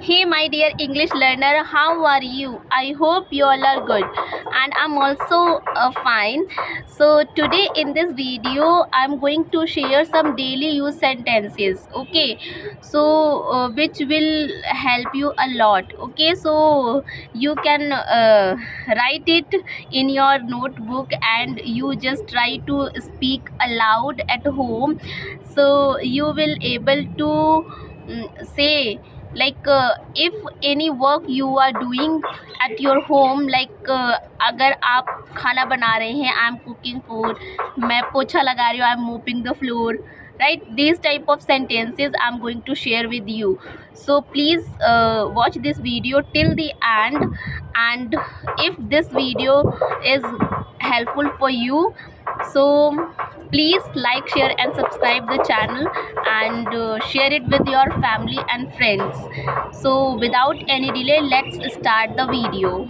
Hey, my dear English learner, how are you? I hope you all are good, and I'm also fine. So, today in this video, I'm going to share some daily use sentences. Okay, so which will help you a lot. Okay, so you can write it in your notebook and you just try to speak aloud at home, so you will able to say, like if any work you are doing at your home, like अगर आप खाना बना रहे हैं, I am cooking food, मैं पोछा लगा रही हूँ, I am mopping the floor, right? These type of sentences I'm going to share with you, so please watch this video till the end. And if this video is helpful for you, so please like, share and subscribe the channel, and share it with your family and friends. So without any delay, let's start the video.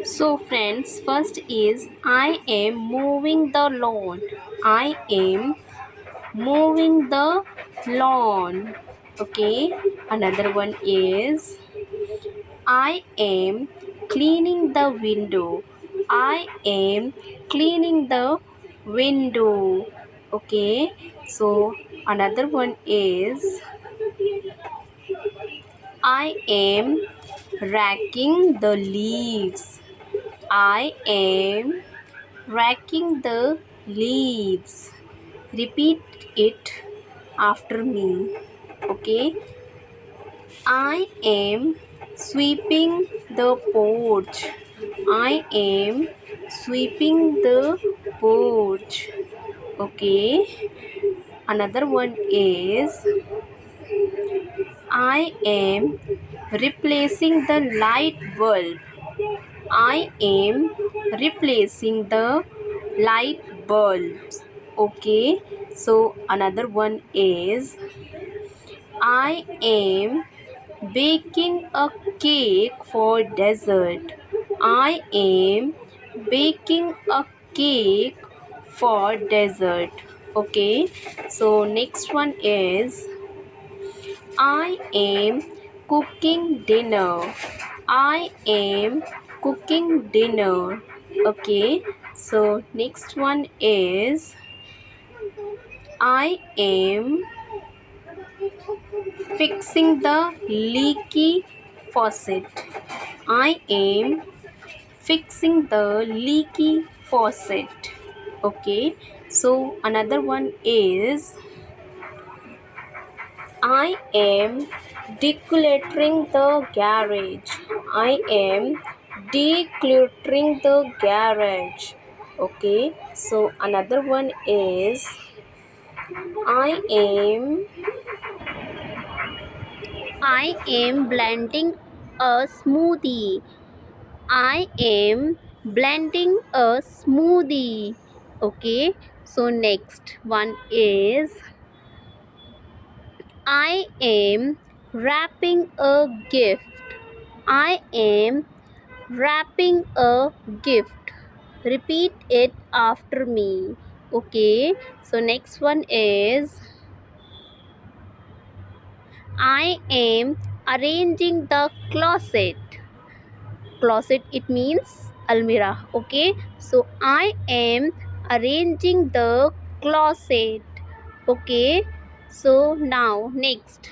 So friends, first is I am moving the lawn. I am moving the lawn. Okay. Another one is I am cleaning the window. I am cleaning the window. Okay. So another one is I am racking the leaves. I am racking the leaves. Repeat it after me. Okay. I am sweeping the porch. I am sweeping the porch. Okay. Another one is I am replacing the light bulb. I am replacing the light bulbs. Okay. So another one is I am baking a cake for dessert. I am baking a cake for dessert. Okay. So next one is I am cooking dinner. I am cooking dinner. Okay. So next one is I am fixing the leaky faucet. I am fixing the leaky faucet. Okay. So another one is I am decluttering the garage. I am decluttering the garage. Okay. So another one is I am blending a smoothie. I am blending a smoothie. Okay. So next one is I am wrapping a gift. I am wrapping a gift. Repeat it after me. Okay. So next one is I am arranging the closet. Closet, it means almirah. Okay. So I am arranging the closet. Okay. So now next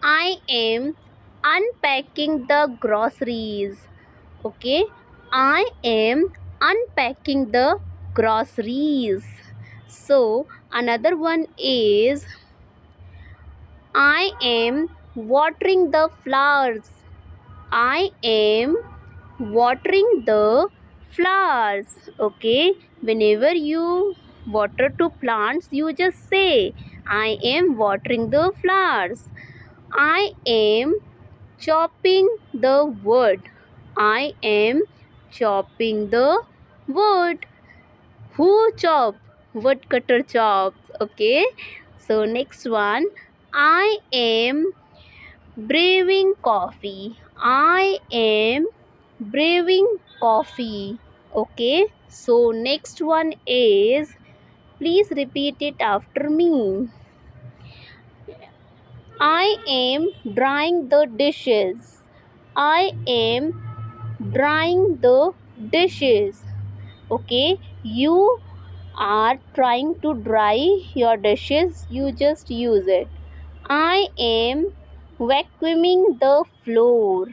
I am unpacking the groceries. Okay. I am unpacking the groceries. So another one is I am watering the flowers. I am watering the flowers. Okay. Whenever you water to plants, you just say I am watering the flowers. I am chopping the wood. I am chopping the wood. Who chop? Woodcutter chops. Okay. So next one, I am brewing coffee. I am brewing coffee. Okay. So next one is, please repeat it after me. I I am drying the dishes. I am drying the dishes. Okay, you are trying to dry your dishes, you just use it. I am vacuuming the floor.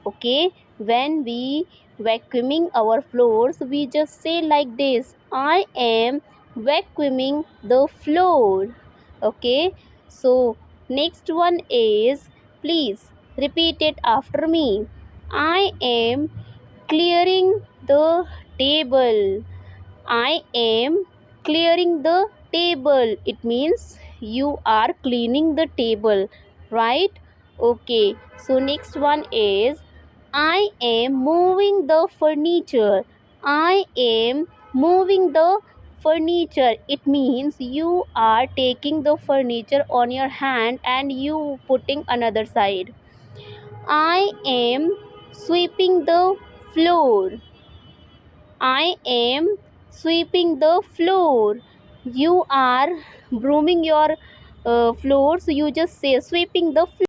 Okay, when we vacuuming our floors, we just say like this: I am vacuuming the floor. Okay, so next one is, please repeat it after me: I am clearing the table. I am clearing the table. It means you are cleaning the table, right? Okay, so next one is, I am moving the furniture. I am moving the furniture. It means you are taking the furniture on your hand and you putting another side. I am sweeping the floor. I am sweeping the floor. You are brooming your floor, so you just say sweeping the floor.